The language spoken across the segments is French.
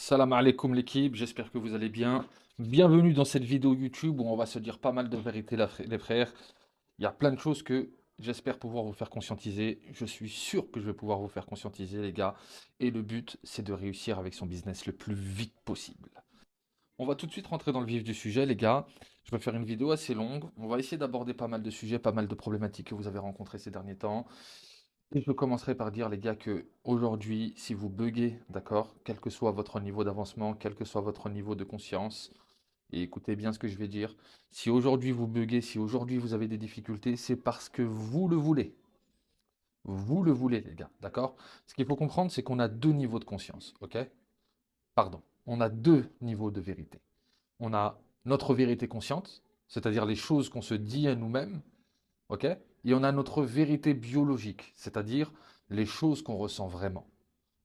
Salam alaikum l'équipe, j'espère que vous allez bien. Bienvenue dans cette vidéo YouTube où on va se dire pas mal de vérités les frères. Il y a plein de choses que j'espère pouvoir vous faire conscientiser. Je suis sûr que je vais pouvoir vous faire conscientiser les gars. Et le but c'est de réussir avec son business le plus vite possible. On va tout de suite rentrer dans le vif du sujet les gars. Je vais faire une vidéo assez longue. On va essayer d'aborder pas mal de sujets, pas mal de problématiques que vous avez rencontrées ces derniers temps. Et je commencerai par dire, les gars, que aujourd'hui, si vous buguez, d'accord, quel que soit votre niveau d'avancement, quel que soit votre niveau de conscience, et écoutez bien ce que je vais dire, si aujourd'hui vous buguez, si aujourd'hui vous avez des difficultés, c'est parce que vous le voulez. Vous le voulez, les gars, d'accord? Ce qu'il faut comprendre, c'est qu'on a deux niveaux de conscience, ok? Pardon. On a deux niveaux de vérité. On a notre vérité consciente, c'est-à-dire les choses qu'on se dit à nous-mêmes, ok? Et on a notre vérité biologique, c'est-à-dire les choses qu'on ressent vraiment.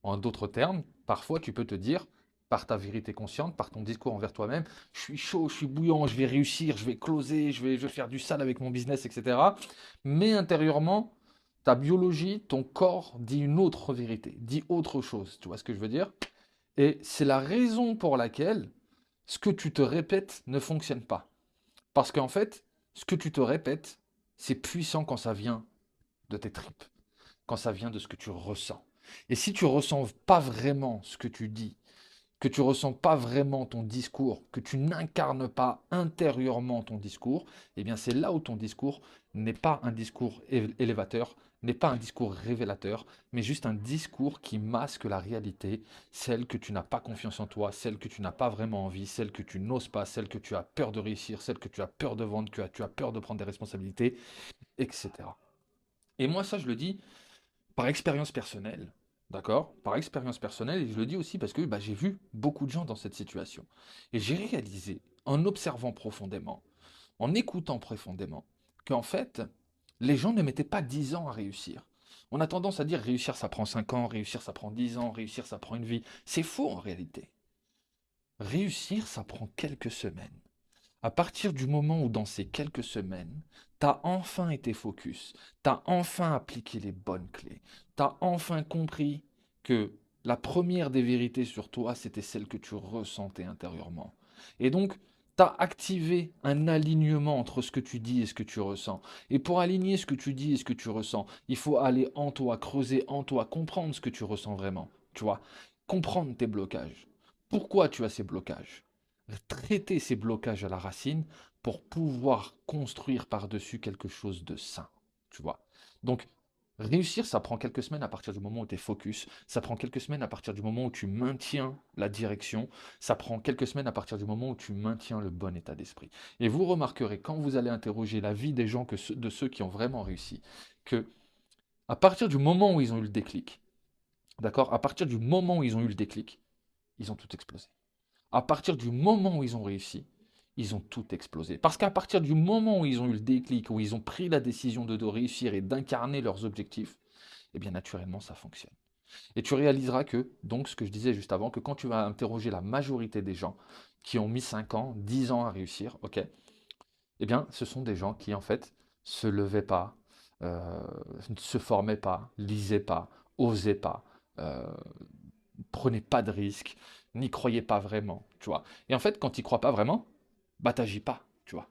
En d'autres termes, parfois tu peux te dire, par ta vérité consciente, par ton discours envers toi-même, je suis chaud, je suis bouillant, je vais réussir, je vais closer, je vais faire du sale avec mon business, etc. Mais intérieurement, ta biologie, ton corps dit une autre vérité, dit autre chose. Tu vois ce que je veux dire? Et c'est la raison pour laquelle ce que tu te répètes ne fonctionne pas. Parce qu'en fait, ce que tu te répètes, c'est puissant quand ça vient de tes tripes, quand ça vient de ce que tu ressens. Et si tu ressens pas vraiment ce que tu dis, que tu ressens pas vraiment ton discours, que tu n'incarnes pas intérieurement ton discours, eh bien c'est là où ton discours n'est pas un discours élévateur, n'est pas un discours révélateur, mais juste un discours qui masque la réalité, celle que tu n'as pas confiance en toi, celle que tu n'as pas vraiment envie, celle que tu n'oses pas, celle que tu as peur de réussir, celle que tu as peur de vendre, que tu as peur de prendre des responsabilités, etc. Et moi ça je le dis par expérience personnelle, d'accord? Par expérience personnelle, et je le dis aussi parce que bah, j'ai vu beaucoup de gens dans cette situation. Et j'ai réalisé, en observant profondément, en écoutant profondément, qu'en fait, les gens ne mettaient pas 10 ans à réussir. On a tendance à dire réussir ça prend 5 ans, réussir ça prend 10 ans, réussir ça prend une vie. C'est faux en réalité. Réussir ça prend quelques semaines. À partir du moment où dans ces quelques semaines, tu as enfin été focus, tu as enfin appliqué les bonnes clés, tu as enfin compris que la première des vérités sur toi, c'était celle que tu ressentais intérieurement. Et donc, tu as activé un alignement entre ce que tu dis et ce que tu ressens. Et pour aligner ce que tu dis et ce que tu ressens, il faut aller en toi, creuser en toi, comprendre ce que tu ressens vraiment. Tu vois, comprendre tes blocages. Pourquoi tu as ces blocages? Traiter ces blocages à la racine pour pouvoir construire par-dessus quelque chose de sain, tu vois. Donc, réussir, ça prend quelques semaines à partir du moment où tu es focus, ça prend quelques semaines à partir du moment où tu maintiens la direction, ça prend quelques semaines à partir du moment où tu maintiens le bon état d'esprit. Et vous remarquerez, quand vous allez interroger la vie des gens, de ceux qui ont vraiment réussi, que à partir du moment où ils ont eu le déclic, d'accord, à partir du moment où ils ont eu le déclic, ils ont tout explosé. À partir du moment où ils ont réussi, ils ont tout explosé. Parce qu'à partir du moment où ils ont eu le déclic, où ils ont pris la décision de réussir et d'incarner leurs objectifs, eh bien naturellement ça fonctionne. Et tu réaliseras que, donc ce que je disais juste avant, que quand tu vas interroger la majorité des gens qui ont mis 5 ans, 10 ans à réussir, ok, eh bien ce sont des gens qui en fait se levaient pas, ne se formaient pas, lisaient pas, osaient pas, euh, prenaient pas de risques, n'y croyaient pas vraiment, tu vois. Et en fait, quand tu n'y crois pas vraiment, bah t'agis pas, tu vois.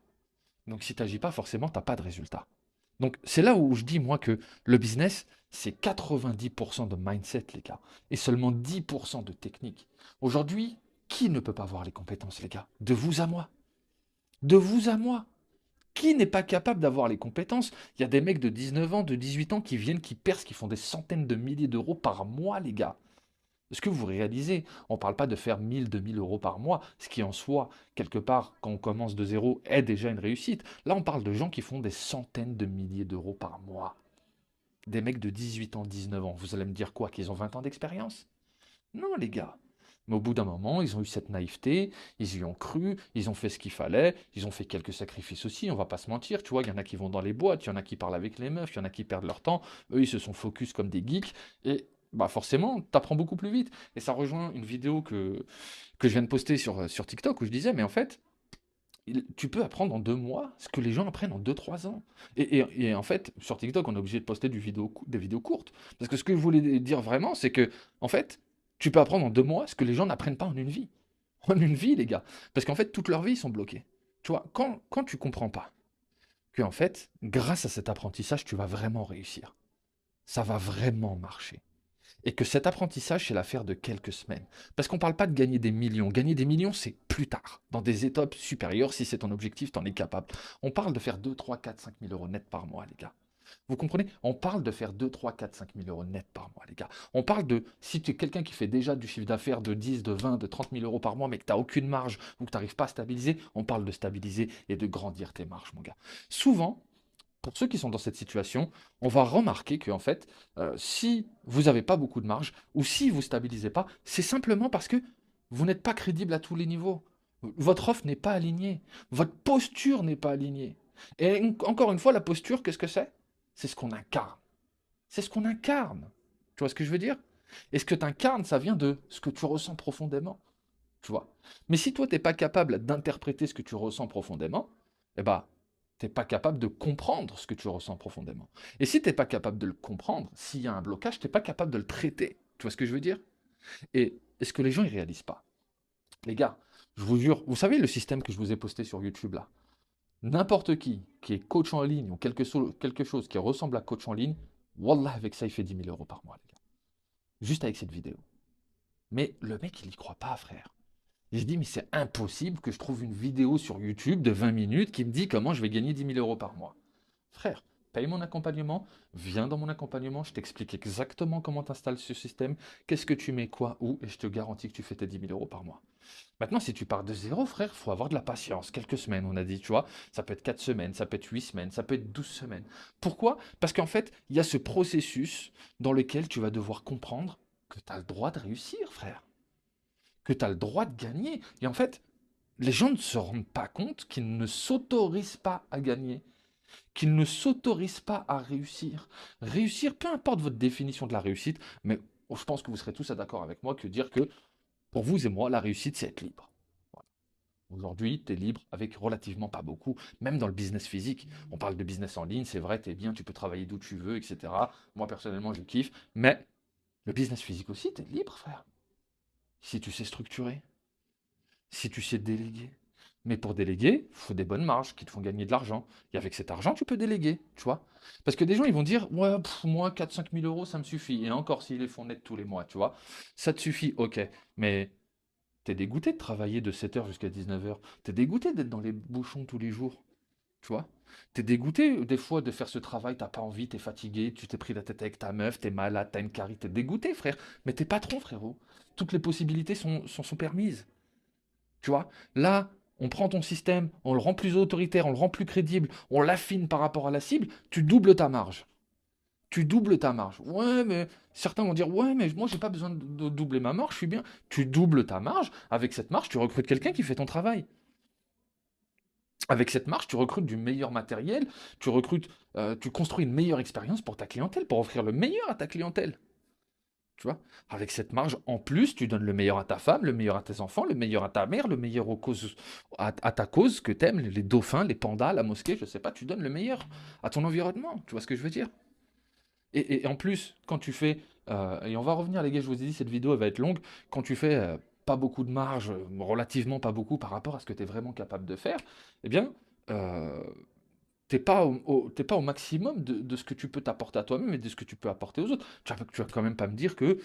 Donc si t'agis pas, forcément, t'as pas de résultat. Donc c'est là où je dis, moi, que le business, c'est 90% de mindset, les gars, et seulement 10% de technique. Aujourd'hui, qui ne peut pas avoir les compétences, les gars? De vous à moi. De vous à moi. Qui n'est pas capable d'avoir les compétences? Il y a des mecs de 19 ans, de 18 ans qui viennent, qui percent, qui font des centaines de milliers d'euros par mois, les gars. Est-ce que vous réalisez? On ne parle pas de faire 1000, 2000 euros par mois, ce qui en soi, quelque part, quand on commence de zéro, est déjà une réussite. Là, on parle de gens qui font des centaines de milliers d'euros par mois. Des mecs de 18 ans, 19 ans. Vous allez me dire quoi? Qu'ils ont 20 ans d'expérience? Non, les gars. Mais au bout d'un moment, ils ont eu cette naïveté, ils y ont cru, ils ont fait ce qu'il fallait, ils ont fait quelques sacrifices aussi, on va pas se mentir, tu vois, il y en a qui vont dans les boîtes, il y en a qui parlent avec les meufs, il y en a qui perdent leur temps, eux ils se sont focus comme des geeks, et bah forcément, t'apprends beaucoup plus vite. Et ça rejoint une vidéo que je viens de poster sur TikTok où je disais, mais en fait, tu peux apprendre en 2 mois ce que les gens apprennent en 2, 3 ans. Et en fait, sur TikTok, on est obligé de poster des vidéos courtes. Parce que ce que je voulais dire vraiment, c'est que, en fait, Tu peux apprendre en 2 mois ce que les gens n'apprennent pas en une vie. En une vie, les gars. Parce qu'en fait, toute leur vie, ils sont bloqués. Tu vois, quand tu comprends pas que, en fait, grâce à cet apprentissage, tu vas vraiment réussir. Ça va vraiment marcher. Et que cet apprentissage, c'est l'affaire de quelques semaines. Parce qu'on ne parle pas de gagner des millions. Gagner des millions, c'est plus tard. Dans des étapes supérieures, si c'est ton objectif, tu en es capable. On parle de faire 2, 3, 4, 5 000 euros net par mois, les gars. Vous comprenez? On parle de faire 2, 3, 4, 5 000 euros net par mois, les gars. On parle de, si tu es quelqu'un qui fait déjà du chiffre d'affaires de 10, de 20, de 30 000 euros par mois, mais que tu n'as aucune marge ou que tu n'arrives pas à stabiliser, on parle de stabiliser et de grandir tes marges, mon gars. Souvent, pour ceux qui sont dans cette situation, on va remarquer que, en fait, si vous n'avez pas beaucoup de marge ou si vous ne stabilisez pas, c'est simplement parce que vous n'êtes pas crédible à tous les niveaux. Votre offre n'est pas alignée. Votre posture n'est pas alignée. Et encore une fois, la posture, qu'est-ce que c'est? C'est ce qu'on incarne. C'est ce qu'on incarne. Tu vois ce que je veux dire? Et ce que tu incarnes, ça vient de ce que tu ressens profondément. Tu vois? Mais si toi, tu n'es pas capable d'interpréter ce que tu ressens profondément, eh ben, tu n'es pas capable de comprendre ce que tu ressens profondément. Et si tu n'es pas capable de le comprendre, s'il y a un blocage, tu n'es pas capable de le traiter. Tu vois ce que je veux dire? Et est-ce que les gens, ils réalisent pas? Les gars, je vous jure, vous savez le système que je vous ai posté sur YouTube là? N'importe qui est coach en ligne ou quelque chose qui ressemble à coach en ligne, Wallah, avec ça, il fait 10 000 euros par mois, les gars. Juste avec cette vidéo. Mais le mec, il n'y croit pas, frère. Et je dis, mais c'est impossible que je trouve une vidéo sur YouTube de 20 minutes qui me dit comment je vais gagner 10 000 euros par mois. Frère, paye mon accompagnement, viens dans mon accompagnement, je t'explique exactement comment tu installes ce système, qu'est-ce que tu mets quoi, où, et je te garantis que tu fais tes 10 000 euros par mois. Maintenant, si tu pars de zéro, frère, il faut avoir de la patience. Quelques semaines, on a dit, tu vois. Ça peut être 4 semaines, ça peut être 8 semaines, ça peut être 12 semaines. Pourquoi? Parce qu'en fait, il y a ce processus dans lequel tu vas devoir comprendre que tu as le droit de réussir, frère. Que tu as le droit de gagner. Et en fait, les gens ne se rendent pas compte qu'ils ne s'autorisent pas à gagner, qu'ils ne s'autorisent pas à réussir. Réussir, peu importe votre définition de la réussite, mais je pense que vous serez tous d'accord avec moi que dire que pour vous et moi, la réussite, c'est être libre. Voilà. Aujourd'hui, tu es libre avec relativement pas beaucoup, même dans le business physique. On parle de business en ligne, c'est vrai, tu es bien, tu peux travailler d'où tu veux, etc. Moi, personnellement, je kiffe, mais le business physique aussi, tu es libre, frère. Si tu sais structurer, si tu sais déléguer. Mais pour déléguer, il faut des bonnes marges qui te font gagner de l'argent. Et avec cet argent, tu peux déléguer, tu vois. Parce que des gens, ils vont dire, ouais, moi, 4 5 000 euros, ça me suffit. Et encore, s'ils les font net tous les mois, tu vois. Ça te suffit, ok. Mais t'es dégoûté de travailler de 7 heures jusqu'à 19 heures. T'es dégoûté d'être dans les bouchons tous les jours, tu vois. T'es dégoûté des fois de faire ce travail, t'as pas envie, t'es fatigué, tu t'es pris la tête avec ta meuf, t'es malade, t'as une carie, t'es dégoûté, frère. Mais t'es patron, frérot. Toutes les possibilités sont permises. Tu vois, là, on prend ton système, on le rend plus autoritaire, on le rend plus crédible, on l'affine par rapport à la cible, tu doubles ta marge. Tu doubles ta marge. Ouais, mais certains vont dire, ouais, mais moi, j'ai pas besoin de doubler ma marge, je suis bien. Tu doubles ta marge. Avec cette marge, tu recrutes quelqu'un qui fait ton travail. Avec cette marge, tu recrutes du meilleur matériel, tu construis une meilleure expérience pour ta clientèle, pour offrir le meilleur à ta clientèle. Tu vois? Avec cette marge, en plus, tu donnes le meilleur à ta femme, le meilleur à tes enfants, le meilleur à ta mère, le meilleur aux causes, à ta cause que t'aimes, les dauphins, les pandas, la mosquée, je sais pas, tu donnes le meilleur à ton environnement. Tu vois ce que je veux dire? Et en plus, quand tu fais, et on va revenir, les gars, je vous ai dit, cette vidéo elle va être longue, quand tu fais pas beaucoup de marge, relativement pas beaucoup par rapport à ce que tu es vraiment capable de faire, eh bien, euh, t'es pas au maximum de ce que tu peux t'apporter à toi-même et de ce que tu peux apporter aux autres. Tu vas quand même pas me dire que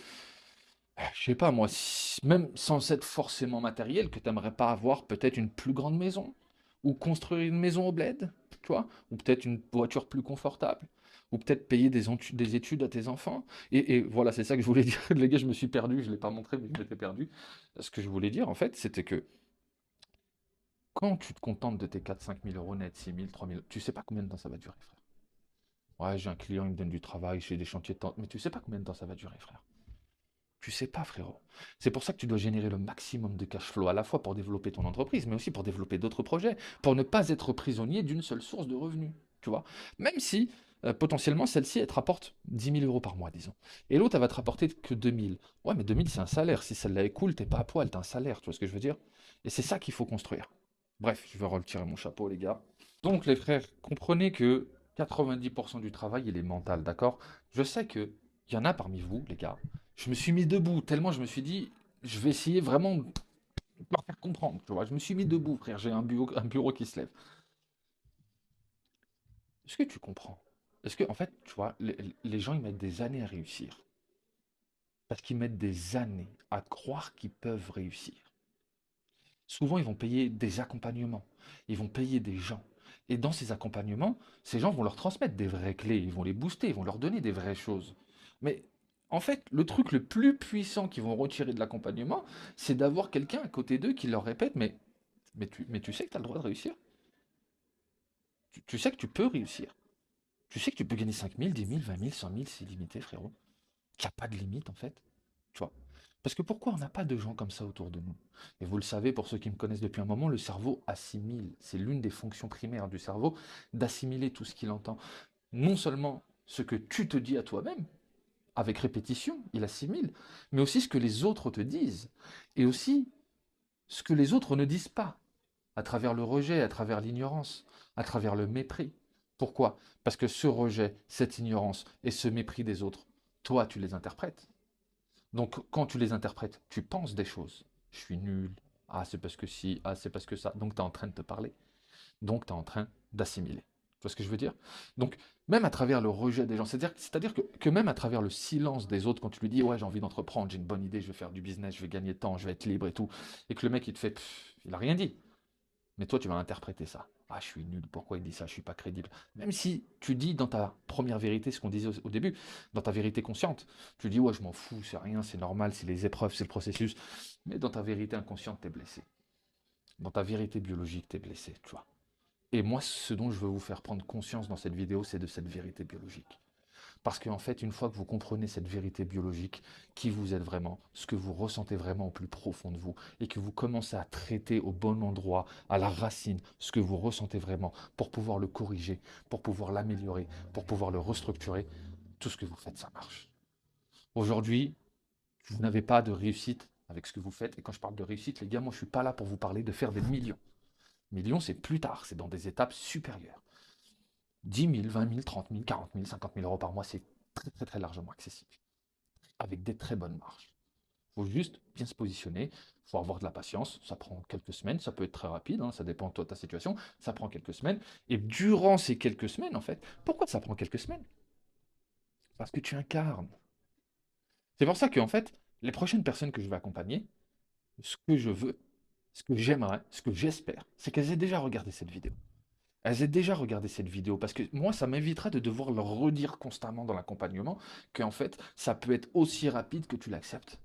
je sais pas moi, même sans être forcément matériel, que tu aimerais pas avoir peut-être une plus grande maison, ou construire une maison au bled, tu vois, ou peut-être une voiture plus confortable, ou peut-être payer des études à tes enfants. Et voilà, c'est ça que je voulais dire. Les gars, je me suis perdu, je l'ai pas montré, mais je m'étais perdu. Ce que je voulais dire, en fait, c'était que quand tu te contentes de tes 4 5 000 euros net, 6 000, 3 000, tu sais pas combien de temps ça va durer, frère. Ouais, j'ai un client, il me donne du travail, j'ai des chantiers de temps, mais tu sais pas combien de temps ça va durer, frère. Tu sais pas, frérot. C'est pour ça que tu dois générer le maximum de cash flow à la fois pour développer ton entreprise, mais aussi pour développer d'autres projets, pour ne pas être prisonnier d'une seule source de revenus, tu vois. Même si potentiellement celle-ci, elle te rapporte 10 000 euros par mois, disons. Et l'autre, elle va te rapporter que 2 000. Ouais, mais 2 000, c'est un salaire. Si celle-là est cool, t'es pas à poil, t'as un salaire, tu vois ce que je veux dire? Et c'est ça qu'il faut construire. Bref, je vais retirer mon chapeau, les gars. Donc, les frères, comprenez que 90% du travail, il est mental, d'accord? Je sais que il y en a parmi vous, les gars. Je me suis mis debout, tellement je me suis dit, je vais essayer vraiment de leur faire comprendre, tu vois. Je me suis mis debout, frère, j'ai un bureau qui se lève. Est-ce que tu comprends? Est-ce que, en fait, tu vois, les gens, ils mettent des années à réussir. Parce qu'ils mettent des années à croire qu'ils peuvent réussir. Souvent, ils vont payer des accompagnements, ils vont payer des gens. Et dans ces accompagnements, ces gens vont leur transmettre des vraies clés, ils vont les booster, ils vont leur donner des vraies choses. Mais en fait, le truc le plus puissant qu'ils vont retirer de l'accompagnement, c'est d'avoir quelqu'un à côté d'eux qui leur répète, mais tu sais que tu as le droit de réussir. Tu sais que tu peux réussir. Tu sais que tu peux gagner 5 000, 10 000, 20 000, 100 000, c'est limité, frérot. Il n'y a pas de limite, en fait. Tu vois. Parce que pourquoi on n'a pas de gens comme ça autour de nous? Et vous le savez, pour ceux qui me connaissent depuis un moment, le cerveau assimile. C'est l'une des fonctions primaires du cerveau, d'assimiler tout ce qu'il entend. Non seulement ce que tu te dis à toi-même, avec répétition, il assimile, mais aussi ce que les autres te disent. Et aussi ce que les autres ne disent pas, à travers le rejet, à travers l'ignorance, à travers le mépris. Pourquoi? Parce que ce rejet, cette ignorance et ce mépris des autres, toi, tu les interprètes. Donc, quand tu les interprètes, tu penses des choses. Je suis nul. Ah, c'est parce que si. Ah, c'est parce que ça. Donc, tu es en train de te parler. Donc, tu es en train d'assimiler. Tu vois ce que je veux dire? Donc, même à travers le rejet des gens, c'est-à-dire que même à travers le silence des autres, quand tu lui dis, ouais, j'ai envie d'entreprendre, j'ai une bonne idée, je vais faire du business, je vais gagner de temps, je vais être libre et tout, et que le mec, il te fait, il a rien dit. Mais toi, tu vas interpréter ça. Ah, je suis nul, pourquoi il dit ça, je suis pas crédible. Même si tu dis dans ta première vérité ce qu'on disait au début, dans ta vérité consciente, tu dis ouais, je m'en fous, c'est rien, c'est normal, c'est les épreuves, c'est le processus. Mais dans ta vérité inconsciente, t'es blessé. Dans ta vérité biologique, t'es blessé, tu vois. Et moi, ce dont je veux vous faire prendre conscience dans cette vidéo, c'est de cette vérité biologique. Parce qu'en fait, une fois que vous comprenez cette vérité biologique, qui vous êtes vraiment, ce que vous ressentez vraiment au plus profond de vous, et que vous commencez à traiter au bon endroit, à la racine, ce que vous ressentez vraiment, pour pouvoir le corriger, pour pouvoir l'améliorer, pour pouvoir le restructurer, tout ce que vous faites, ça marche. Aujourd'hui, vous n'avez pas de réussite avec ce que vous faites. Et quand je parle de réussite, les gars, moi, je ne suis pas là pour vous parler de faire des millions. Millions, c'est plus tard, c'est dans des étapes supérieures. 10 000, 20 000, 30 000, 40 000, 50 000 euros par mois, c'est très très très largement accessible, avec des très bonnes marges. Il faut juste bien se positionner, il faut avoir de la patience, ça prend quelques semaines, ça peut être très rapide, hein, ça dépend de toi, de ta situation, ça prend quelques semaines. Et durant ces quelques semaines, en fait, pourquoi ça prend quelques semaines? Parce que tu incarnes. C'est pour ça que, en fait, les prochaines personnes que je vais accompagner, ce que je veux, ce que j'aimerais, ce que j'espère, c'est qu'elles aient déjà regardé cette vidéo. Elles aient déjà regardé cette vidéo parce que moi, ça m'éviterait de devoir leur redire constamment dans l'accompagnement qu'en fait, ça peut être aussi rapide que tu l'acceptes.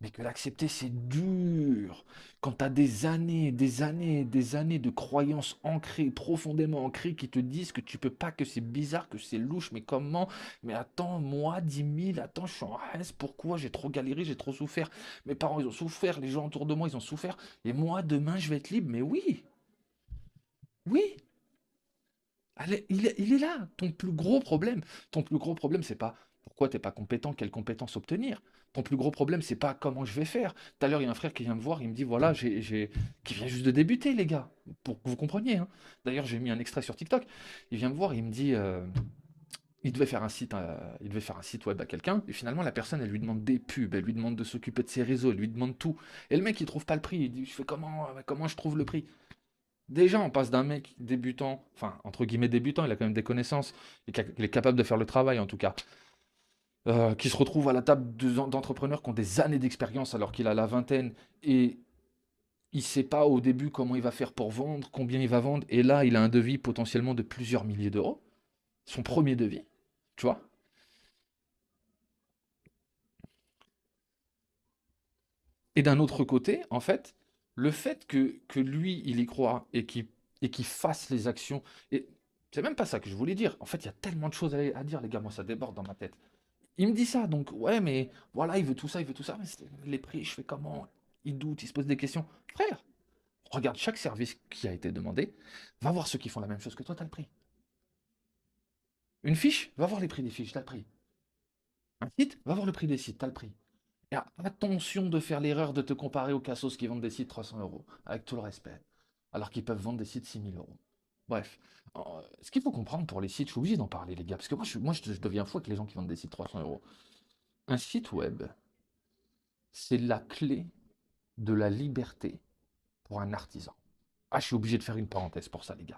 Mais que l'accepter, c'est dur. Quand tu as des années, des années, des années de croyances ancrées, profondément ancrées, qui te disent que tu peux pas, que c'est bizarre, que c'est louche, mais comment? Mais attends, moi, 10 000, attends, je suis en reste, pourquoi? J'ai trop galéré, j'ai trop souffert. Mes parents, ils ont souffert, les gens autour de moi, ils ont souffert. Et moi, demain, je vais être libre. Mais oui, oui, il est là, ton plus gros problème, c'est pas pourquoi t'es pas compétent, quelles compétences obtenir. Ton plus gros problème, c'est pas comment je vais faire. Tout à l'heure, il y a un frère qui vient me voir, il me dit voilà, qui vient juste de débuter, les gars, pour que vous compreniez, hein. D'ailleurs, j'ai mis un extrait sur TikTok. Il vient me voir, il me dit il devait faire un site web à quelqu'un, et finalement, la personne, elle lui demande des pubs, elle lui demande de s'occuper de ses réseaux, elle lui demande tout. Et le mec, il trouve pas le prix. Il dit je fais comment je trouve le prix? Déjà, on passe d'un mec débutant, enfin, entre guillemets débutant, il a quand même des connaissances, il est capable de faire le travail en tout cas, qui se retrouve à la table d'entrepreneurs qui ont des années d'expérience alors qu'il a la vingtaine et il ne sait pas au début comment il va faire pour vendre, combien il va vendre, et là, il a un devis potentiellement de plusieurs milliers d'euros, son premier devis, tu vois. Et d'un autre côté, en fait, le fait que lui, il y croit et qu'il fasse les actions, et c'est même pas ça que je voulais dire. En fait, il y a tellement de choses à dire, les gars, moi, ça déborde dans ma tête. Il me dit ça, donc ouais, mais voilà, il veut tout ça, il veut tout ça, mais les prix, je fais comment? Il doute, il se pose des questions. Frère, regarde chaque service qui a été demandé, va voir ceux qui font la même chose que toi, t'as le prix. Une fiche, va voir les prix des fiches, t'as le prix. Un site, va voir le prix des sites, t'as le prix. Et attention de faire l'erreur de te comparer aux cassos qui vendent des sites 300 euros, avec tout le respect, alors qu'ils peuvent vendre des sites 6 000 euros. Bref, ce qu'il faut comprendre pour les sites, je suis obligé d'en parler, les gars, parce que moi, je deviens fou avec les gens qui vendent des sites 300 euros. Un site web, c'est la clé de la liberté pour un artisan. Ah, je suis obligé de faire une parenthèse pour ça, les gars.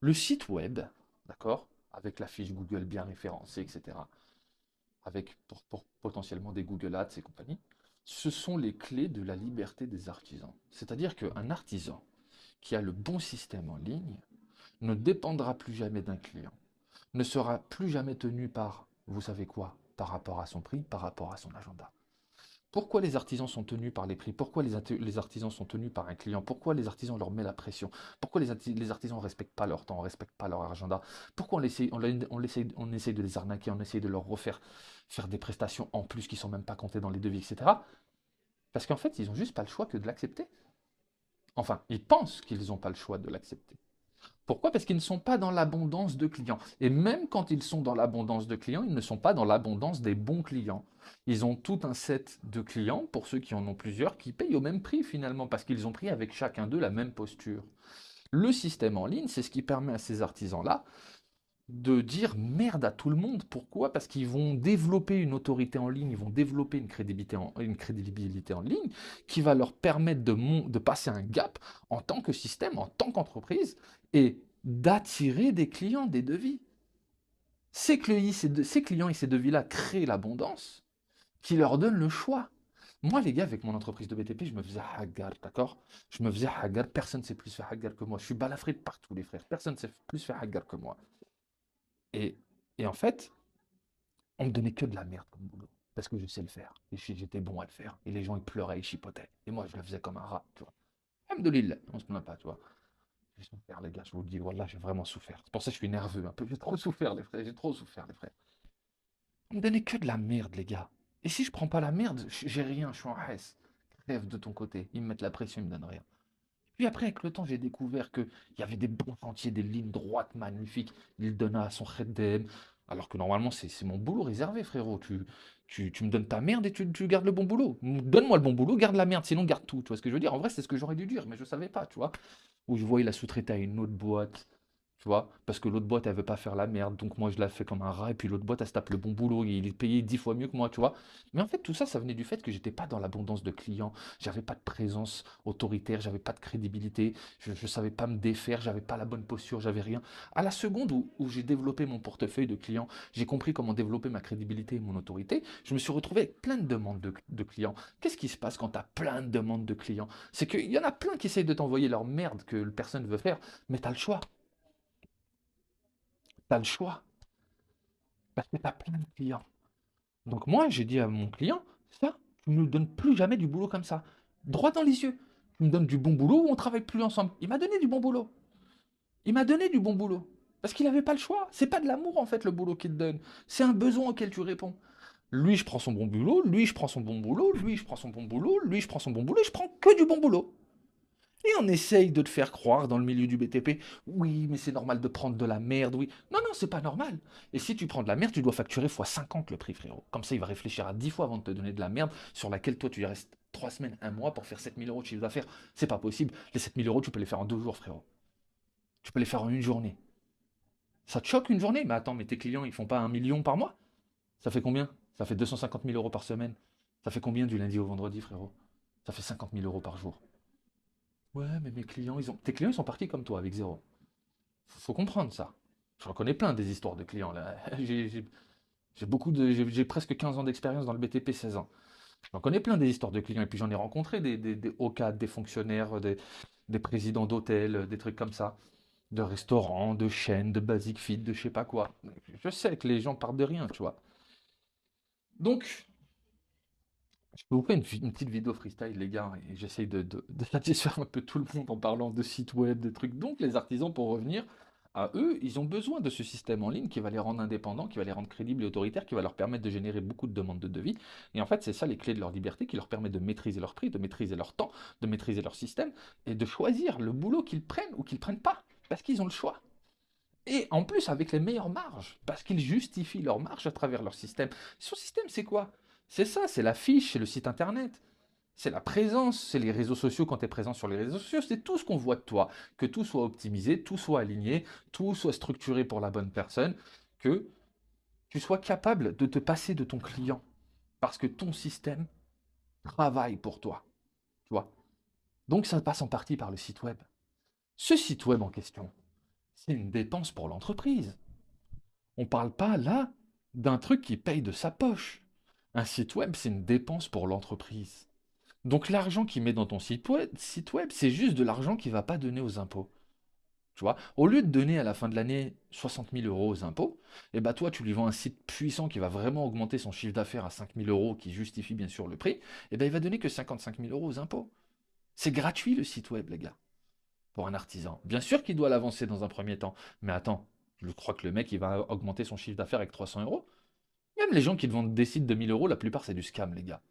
Le site web, d'accord, avec la fiche Google bien référencée, etc., avec pour potentiellement des Google Ads et compagnie, ce sont les clés de la liberté des artisans. C'est-à-dire qu'un artisan qui a le bon système en ligne ne dépendra plus jamais d'un client, ne sera plus jamais tenu par, vous savez quoi, par rapport à son prix, par rapport à son agenda. Pourquoi les artisans sont tenus par les prix? Pourquoi les artisans sont tenus par un client? Pourquoi les artisans leur mettent la pression? Pourquoi les artisans ne respectent pas leur temps, ne respectent pas leur agenda? Pourquoi on essaye de les arnaquer, on essaye de leur refaire faire des prestations en plus qui ne sont même pas comptées dans les devis, etc. Parce qu'en fait, ils n'ont juste pas le choix que de l'accepter. Enfin, ils pensent qu'ils n'ont pas le choix de l'accepter. Pourquoi? Parce qu'ils ne sont pas dans l'abondance de clients. Et même quand ils sont dans l'abondance de clients, ils ne sont pas dans l'abondance des bons clients. Ils ont tout un set de clients, pour ceux qui en ont plusieurs, qui payent au même prix finalement, parce qu'ils ont pris avec chacun d'eux la même posture. Le système en ligne, c'est ce qui permet à ces artisans-là de dire merde à tout le monde. Pourquoi? Parce qu'ils vont développer une autorité en ligne, ils vont développer une crédibilité en ligne qui va leur permettre de passer un gap en tant que système, en tant qu'entreprise, et d'attirer des clients, des devis. Ces clients et ces devis-là créent l'abondance qui leur donne le choix. Moi, les gars, avec mon entreprise de BTP, je me faisais hagar, d'accord? Je me faisais hagar, personne ne sait plus faire hagar que moi. Je suis balafré de partout, les frères. Personne ne sait plus faire hagar que moi. Et, et en fait, on me donnait que de la merde comme boulot. Parce que je sais le faire. Et j'étais bon à le faire. Et les gens, ils pleuraient, ils chipotaient. Et moi, je le faisais comme un rat, tu vois. Alhamdoulilah, on se plaint pas, tu vois. J'ai souffert, les gars, je vous le dis. Voilà, j'ai vraiment souffert. C'est pour ça que je suis nerveux un peu. J'ai trop souffert, les frères. J'ai trop souffert, les frères. On me donnait que de la merde, les gars. Et si je prends pas la merde, j'ai rien, je suis en reste. Crève de ton côté. Ils me mettent la pression, ils me donnent rien. Puis après, avec le temps, j'ai découvert qu'il y avait des bons chantiers, des lignes droites magnifiques. Il donnait à son Khaddem. Alors que normalement, c'est mon boulot réservé, frérot. Tu me donnes ta merde et tu gardes le bon boulot. Donne-moi le bon boulot, garde la merde, sinon garde tout. Tu vois ce que je veux dire? En vrai, c'est ce que j'aurais dû dire, mais je ne savais pas, tu vois. Où je vois, il a sous-traité à une autre boîte. Tu vois, parce que l'autre boîte, elle veut pas faire la merde, donc moi je la fais comme un rat, et puis l'autre boîte, elle se tape le bon boulot, et il est payé 10 fois mieux que moi, tu vois. Mais en fait, tout ça, ça venait du fait que j'étais pas dans l'abondance de clients, j'avais pas de présence autoritaire, j'avais pas de crédibilité, je savais pas me défaire, j'avais pas la bonne posture, j'avais rien. À la seconde où j'ai développé mon portefeuille de clients, j'ai compris comment développer ma crédibilité et mon autorité, je me suis retrouvé avec plein de demandes de clients. Qu'est-ce qui se passe quand tu as plein de demandes de clients? C'est qu'il y en a plein qui essayent de t'envoyer leur merde que personne ne veut faire, mais tu as le choix. Tu as le choix. Parce que tu as plein de clients. Donc moi, j'ai dit à mon client, ça, tu ne me donnes plus jamais du boulot comme ça. Droit dans les yeux. Tu me donnes du bon boulot ou on travaille plus ensemble. Il m'a donné du bon boulot. Il m'a donné du bon boulot. Parce qu'il n'avait pas le choix. C'est pas de l'amour en fait le boulot qu'il te donne. C'est un besoin auquel tu réponds. Lui, je prends son bon boulot, lui, je prends son bon boulot, lui, je prends son bon boulot, lui, je prends son bon boulot, et je prends que du bon boulot. Et on essaye de te faire croire dans le milieu du BTP, oui, mais c'est normal de prendre de la merde, oui. Non, non, c'est pas normal. Et si tu prends de la merde, tu dois facturer x 50 le prix, frérot. Comme ça, il va réfléchir à 10 fois avant de te donner de la merde sur laquelle toi, tu y restes 3 semaines, un mois pour faire 7 000 € de chiffre d'affaires. C'est pas possible. Les 7 000 €, tu peux les faire en 2 jours, frérot. Tu peux les faire en une journée. Ça te choque une journée? Mais attends, mais tes clients, ils font pas 1 million par mois? Ça fait combien? Ça fait 250 000 € par semaine. Ça fait combien du lundi au vendredi, frérot? Ça fait 50 000 € par jour. Ouais, mais mes clients, tes clients, ils sont partis comme toi, avec zéro. Faut comprendre ça. J'en connais plein des histoires de clients là. J'ai presque 15 ans d'expérience dans le BTP, 16 ans. J'en connais plein des histoires de clients et puis j'en ai rencontré des hauts cadres, des fonctionnaires, des présidents d'hôtels, des trucs comme ça, de restaurants, de chaînes, de basic fit, de je sais pas quoi. Je sais que les gens partent de rien, tu vois. Donc, je peux vous faire une petite vidéo freestyle, les gars, et j'essaye de satisfaire un peu tout le monde en parlant de sites web, de trucs. Donc, les artisans, pour revenir à eux, ils ont besoin de ce système en ligne qui va les rendre indépendants, qui va les rendre crédibles et autoritaires, qui va leur permettre de générer beaucoup de demandes de devis. Et en fait, c'est ça les clés de leur liberté qui leur permet de maîtriser leur prix, de maîtriser leur temps, de maîtriser leur système et de choisir le boulot qu'ils prennent ou qu'ils prennent pas, parce qu'ils ont le choix. Et en plus, avec les meilleures marges, parce qu'ils justifient leurs marges à travers leur système. Son système, c'est quoi? C'est ça, c'est la fiche, c'est le site internet, c'est la présence, c'est les réseaux sociaux quand tu es présent sur les réseaux sociaux, c'est tout ce qu'on voit de toi. Que tout soit optimisé, tout soit aligné, tout soit structuré pour la bonne personne, que tu sois capable de te passer de ton client. Parce que ton système travaille pour toi, tu vois. Donc ça passe en partie par le site web. Ce site web en question, c'est une dépense pour l'entreprise. On ne parle pas là d'un truc qui paye de sa poche. Un site web, c'est une dépense pour l'entreprise. Donc l'argent qu'il met dans ton site web, c'est juste de l'argent qu'il ne va pas donner aux impôts. Tu vois, au lieu de donner à la fin de l'année 60 000 euros aux impôts, et bah toi, tu lui vends un site puissant qui va vraiment augmenter son chiffre d'affaires à 5 000 euros, qui justifie bien sûr le prix, et ben il va donner que 55 000 euros aux impôts. C'est gratuit le site web, les gars, pour un artisan. Bien sûr qu'il doit l'avancer dans un premier temps, mais attends, je crois que le mec, il va augmenter son chiffre d'affaires avec 300 euros. Même les gens qui te vendent des sites de 1000 euros, la plupart, c'est du scam, les gars.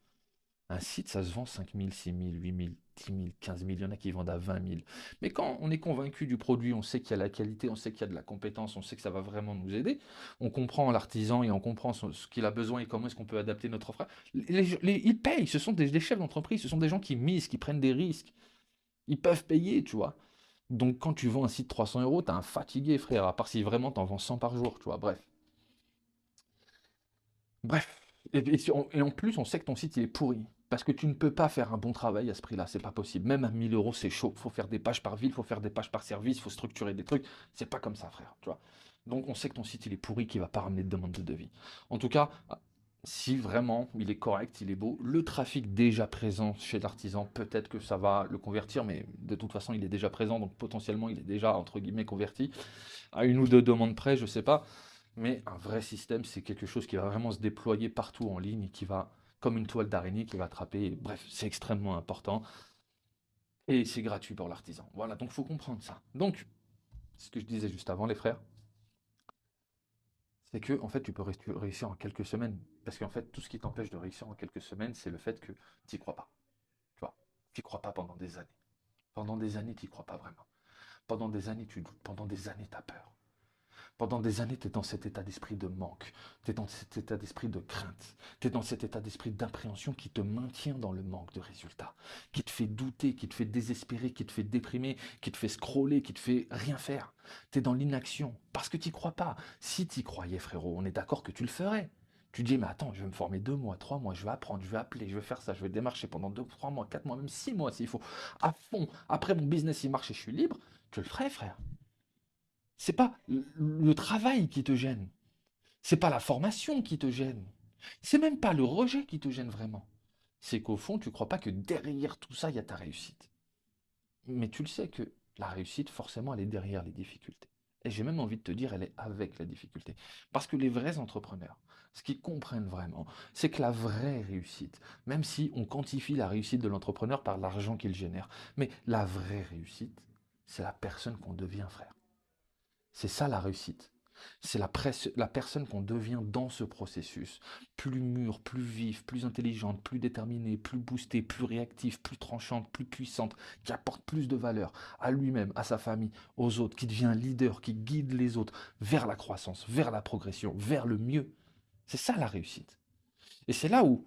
Un site, ça se vend 5 000, 6 000, 8 000, 10 000, 15 000, il y en a qui vendent à 20 000. Mais quand on est convaincu du produit, on sait qu'il y a la qualité, on sait qu'il y a de la compétence, on sait que ça va vraiment nous aider, on comprend l'artisan et on comprend ce qu'il a besoin et comment est-ce qu'on peut adapter notre offre. Ils payent, ce sont des chefs d'entreprise, ce sont des gens qui misent, qui prennent des risques. Ils peuvent payer, tu vois. Donc quand tu vends un site 300 euros, t'as un fatigué, frère, à part si vraiment t'en vends 100 par jour, tu vois. Bref. Bref, et en plus, on sait que ton site il est pourri. Parce que tu ne peux pas faire un bon travail à ce prix-là, c'est pas possible. Même à 1000 euros, c'est chaud. Faut faire des pages par ville, faut faire des pages par service, faut structurer des trucs. C'est pas comme ça, frère. Tu vois. Donc on sait que ton site il est pourri, qu'il va pas ramener de demande de devis. En tout cas, si vraiment il est correct, il est beau, le trafic déjà présent chez l'artisan, peut-être que ça va le convertir, mais de toute façon il est déjà présent, donc potentiellement il est déjà entre guillemets converti. À une ou deux demandes près, je sais pas. Mais un vrai système, c'est quelque chose qui va vraiment se déployer partout en ligne et qui va, comme une toile d'araignée, qui va attraper. Bref, c'est extrêmement important et c'est gratuit pour l'artisan. Voilà, donc il faut comprendre ça. Donc, ce que je disais juste avant, les frères, c'est que en fait, tu peux réussir en quelques semaines. Parce qu'en fait, tout ce qui t'empêche de réussir en quelques semaines, c'est le fait que tu n'y crois pas. Tu vois, tu n'y crois pas pendant des années. Pendant des années, tu n'y crois pas vraiment. Pendant des années, tu doutes. Pendant des années, tu as peur. Pendant des années, tu es dans cet état d'esprit de manque, tu es dans cet état d'esprit de crainte, tu es dans cet état d'esprit d'appréhension qui te maintient dans le manque de résultats, qui te fait douter, qui te fait désespérer, qui te fait déprimer, qui te fait scroller, qui te fait rien faire. Tu es dans l'inaction parce que tu n'y crois pas. Si tu y croyais, frérot, on est d'accord que tu le ferais. Tu dis, mais attends, je vais me former 2 mois, 3 mois, je vais apprendre, je vais appeler, je vais faire ça, je vais démarcher pendant 2, 3 mois, 4 mois, même 6 mois s'il faut, à fond. Après, mon business, il marche et je suis libre. Tu le ferais, frère. C'est pas le travail qui te gêne. C'est pas la formation qui te gêne. C'est même pas le rejet qui te gêne vraiment. C'est qu'au fond, tu crois pas que derrière tout ça, il y a ta réussite. Mais tu le sais que la réussite, forcément, elle est derrière les difficultés. Et j'ai même envie de te dire, elle est avec la difficulté. Parce que les vrais entrepreneurs, ce qu'ils comprennent vraiment, c'est que la vraie réussite, même si on quantifie la réussite de l'entrepreneur par l'argent qu'il génère, mais la vraie réussite, c'est la personne qu'on devient, frère. C'est ça la réussite. C'est la personne qu'on devient dans ce processus. Plus mûre, plus vive, plus intelligente, plus déterminée, plus boostée, plus réactive, plus tranchante, plus puissante, qui apporte plus de valeur à lui-même, à sa famille, aux autres, qui devient leader, qui guide les autres vers la croissance, vers la progression, vers le mieux. C'est ça la réussite. Et c'est là où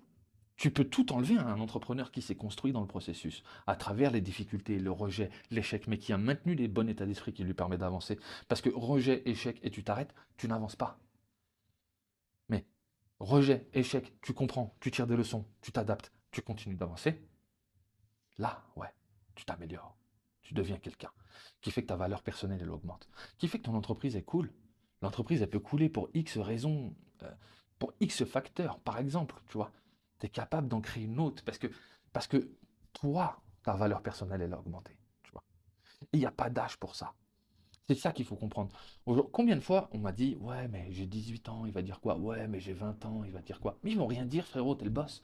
tu peux tout enlever à un entrepreneur qui s'est construit dans le processus, à travers les difficultés, le rejet, l'échec, mais qui a maintenu les bons états d'esprit qui lui permet d'avancer. Parce que rejet, échec, et tu t'arrêtes, tu n'avances pas. Mais rejet, échec, tu comprends, tu tires des leçons, tu t'adaptes, tu continues d'avancer. Là, ouais, tu t'améliores. Tu deviens quelqu'un qui fait que ta valeur personnelle, elle augmente. Qui fait que ton entreprise est cool. L'entreprise, elle peut couler pour X raisons, pour X facteurs, par exemple, tu vois. Tu es capable d'en créer une autre parce que toi, ta valeur personnelle, elle a augmenté, tu vois. Et il n'y a pas d'âge pour ça. C'est ça qu'il faut comprendre. Combien de fois on m'a dit, ouais, mais j'ai 18 ans, il va dire quoi? Ouais, mais j'ai 20 ans, il va dire quoi? Mais ils vont rien dire, frérot, t'es le boss,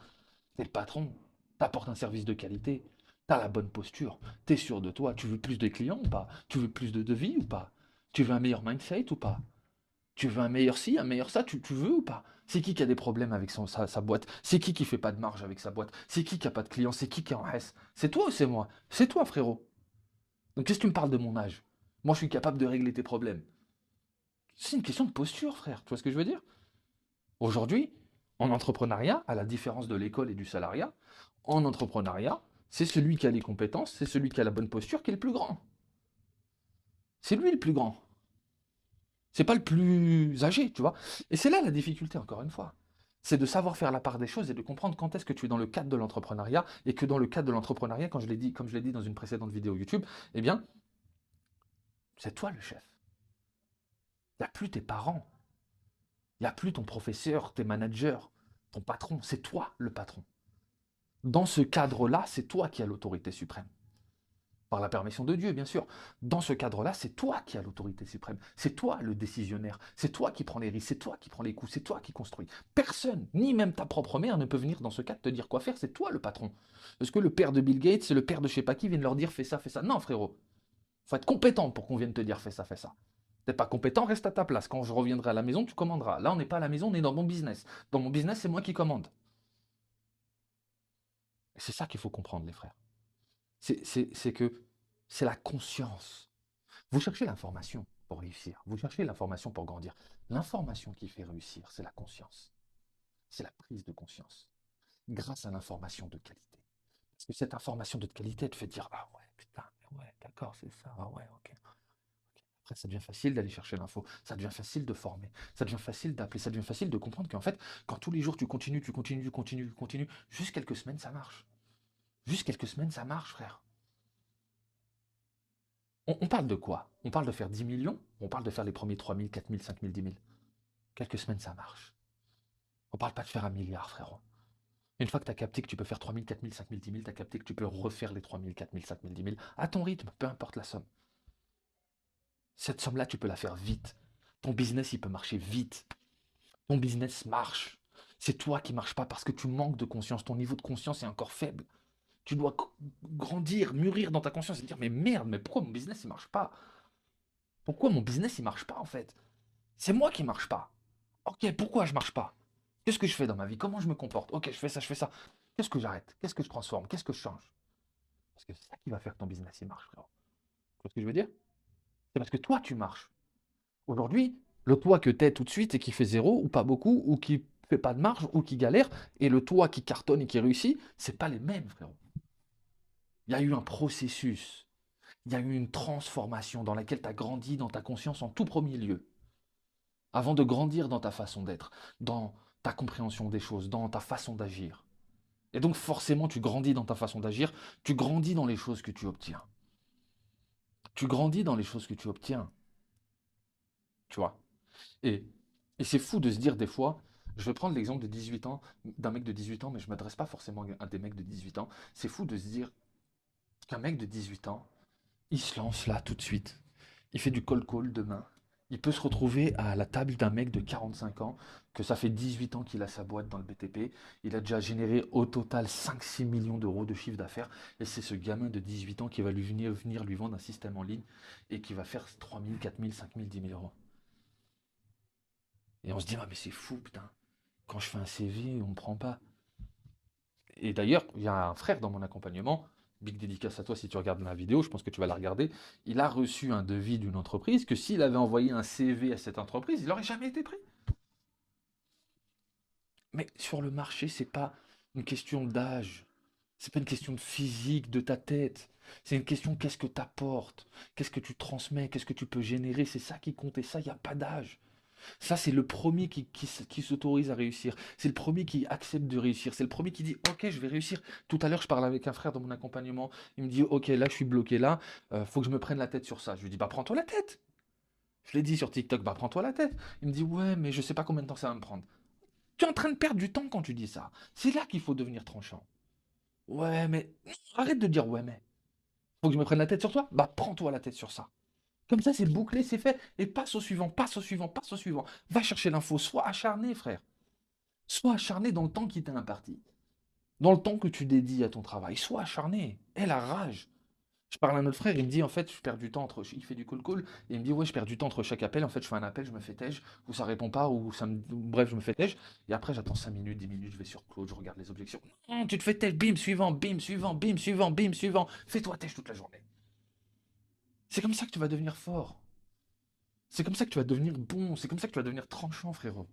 t'es le patron, t'apportes un service de qualité, t'as la bonne posture, t'es sûr de toi, tu veux plus de clients ou pas? Tu veux plus de devis ou pas? Tu veux un meilleur mindset ou pas? Tu veux un meilleur ci, un meilleur ça, tu veux ou pas? C'est qui a des problèmes avec sa boîte? C'est qui fait pas de marge avec sa boîte? C'est qui a pas de clients? C'est qui est en S? C'est toi ou c'est moi? C'est toi, frérot. Donc qu'est-ce que tu me parles de mon âge? Moi, je suis capable de régler tes problèmes. C'est une question de posture, frère. Tu vois ce que je veux dire? Aujourd'hui, en entrepreneuriat, à la différence de l'école et du salariat, en entrepreneuriat, c'est celui qui a les compétences, c'est celui qui a la bonne posture qui est le plus grand. C'est lui le plus grand. C'est pas le plus âgé, tu vois. Et c'est là la difficulté, encore une fois. C'est de savoir faire la part des choses et de comprendre quand est-ce que tu es dans le cadre de l'entrepreneuriat et que dans le cadre de l'entrepreneuriat, comme je l'ai dit dans une précédente vidéo YouTube, eh bien, c'est toi le chef. Il n'y a plus tes parents, il n'y a plus ton professeur, tes managers, ton patron, c'est toi le patron. Dans ce cadre-là, c'est toi qui as l'autorité suprême. Par la permission de Dieu, bien sûr. Dans ce cadre-là, c'est toi qui as l'autorité suprême. C'est toi le décisionnaire. C'est toi qui prends les risques. C'est toi qui prends les coups. C'est toi qui construis. Personne, ni même ta propre mère, ne peut venir dans ce cadre te dire quoi faire. C'est toi le patron. Est-ce que le père de Bill Gates, le père de je sais pas qui, viennent leur dire fais ça, fais ça? Non, frérot. Faut être compétent pour qu'on vienne te dire fais ça, fais ça. T'es pas compétent, reste à ta place. Quand je reviendrai à la maison, tu commanderas. Là, on n'est pas à la maison, on est dans mon business. Dans mon business, c'est moi qui commande. Et c'est ça qu'il faut comprendre, les frères. C'est que c'est la conscience. Vous cherchez l'information pour réussir. Vous cherchez l'information pour grandir. L'information qui fait réussir, c'est la conscience. C'est la prise de conscience. Grâce à l'information de qualité. Parce que cette information de qualité te fait dire ah ouais, putain, ouais, d'accord, c'est ça, ah ouais, ok. Après, ça devient facile d'aller chercher l'info. Ça devient facile de former. Ça devient facile d'appeler. Ça devient facile de comprendre qu'en fait, quand tous les jours tu continues, juste quelques semaines, ça marche. Juste quelques semaines, ça marche, frère. On parle de quoi? On parle de faire 10 millions? On parle de faire les premiers 3 000, 4 000, 5 000, 10 000. Quelques semaines, ça marche. On parle pas de faire un milliard, frérot. Une fois que tu as capté que tu peux faire 3 000, 4 000, 5 000, 10 000, tu as capté que tu peux refaire les 3 000, 4 000, 5 000, 10 000 à ton rythme, peu importe la somme. Cette somme-là, tu peux la faire vite. Ton business, il peut marcher vite. Ton business marche. C'est toi qui ne marches pas parce que tu manques de conscience. Ton niveau de conscience est encore faible. Tu dois grandir, mûrir dans ta conscience et te dire mais merde, mais pourquoi mon business il marche pas? Pourquoi mon business il marche pas en fait? C'est moi qui marche pas. Ok, pourquoi je marche pas? Qu'est-ce que je fais dans ma vie? Comment je me comporte? Ok, je fais ça, je fais ça. Qu'est-ce que j'arrête? Qu'est-ce que je transforme? Qu'est-ce que je change? Parce que c'est ça qui va faire que ton business il marche, frérot. Tu vois ce que je veux dire? C'est parce que toi tu marches. Aujourd'hui, le toi que tu es tout de suite et qui fait zéro, ou pas beaucoup, ou qui fait pas de marge, ou qui galère, et le toi qui cartonne et qui réussit, c'est pas les mêmes, frérot. Il y a eu un processus, il y a eu une transformation dans laquelle tu as grandi dans ta conscience en tout premier lieu, avant de grandir dans ta façon d'être, dans ta compréhension des choses, dans ta façon d'agir. Et donc forcément, tu grandis dans ta façon d'agir, tu grandis dans les choses que tu obtiens. Tu grandis dans les choses que tu obtiens, tu vois. Et, et c'est fou de se dire des fois, je vais prendre l'exemple de 18 ans, d'un mec de 18 ans, mais je ne m'adresse pas forcément à des mecs de 18 ans. C'est fou de se dire qu'un mec de 18 ans, il se lance là tout de suite. Il fait du cold call demain. Il peut se retrouver à la table d'un mec de 45 ans, que ça fait 18 ans qu'il a sa boîte dans le BTP. Il a déjà généré au total 5-6 millions d'euros de chiffre d'affaires. Et c'est ce gamin de 18 ans qui va venir lui vendre un système en ligne et qui va faire 3 000, 4 000, 5 000, 10 000 euros. Et on se dit, ah mais c'est fou, putain. Quand je fais un CV, on ne me prend pas. Et d'ailleurs, il y a un frère dans mon accompagnement, big dédicace à toi si tu regardes ma vidéo, je pense que tu vas la regarder. Il a reçu un devis d'une entreprise que s'il avait envoyé un CV à cette entreprise, il n'aurait jamais été pris. Mais sur le marché, c'est pas une question d'âge, c'est pas une question de physique, de ta tête. C'est une question qu'est-ce que tu apportes, qu'est-ce que tu transmets, qu'est-ce que tu peux générer. C'est ça qui compte et ça, il n'y a pas d'âge. Ça, c'est le premier qui s'autorise à réussir. C'est le premier qui accepte de réussir. C'est le premier qui dit ok, je vais réussir. Tout à l'heure, je parlais avec un frère dans mon accompagnement. Il me dit ok, là, je suis bloqué là. Faut que je me prenne la tête sur ça. Je lui dis bah prends-toi la tête. Je l'ai dit sur TikTok, bah prends-toi la tête. Il me dit ouais, mais je sais pas combien de temps ça va me prendre. Tu es en train de perdre du temps quand tu dis ça. C'est là qu'il faut devenir tranchant. Ouais, mais arrête de dire ouais, mais faut que je me prenne la tête sur toi. Bah prends-toi la tête sur ça. Comme ça, c'est bouclé, c'est fait. Et passe au suivant, passe au suivant, passe au suivant. Va chercher l'info. Sois acharné, frère. Sois acharné dans le temps qui t'est imparti. Dans le temps que tu dédies à ton travail. Sois acharné. Aie la rage. Je parle à un autre frère, il me dit en fait, je perds du temps entre. Il fait du call-call. Et il me dit, ouais, je perds du temps entre chaque appel. En fait, je fais un appel, je me fais tège, ou ça répond pas, ou ça me. Bref, je me fais tège. Et après, j'attends 5 minutes, 10 minutes, je vais sur Claude, je regarde les objections. Non, tu te fais tège, bim, suivant, bim, suivant, bim, suivant, bim, suivant. Fais-toi tège toute la journée. C'est comme ça que tu vas devenir fort. C'est comme ça que tu vas devenir bon. C'est comme ça que tu vas devenir tranchant, frérot.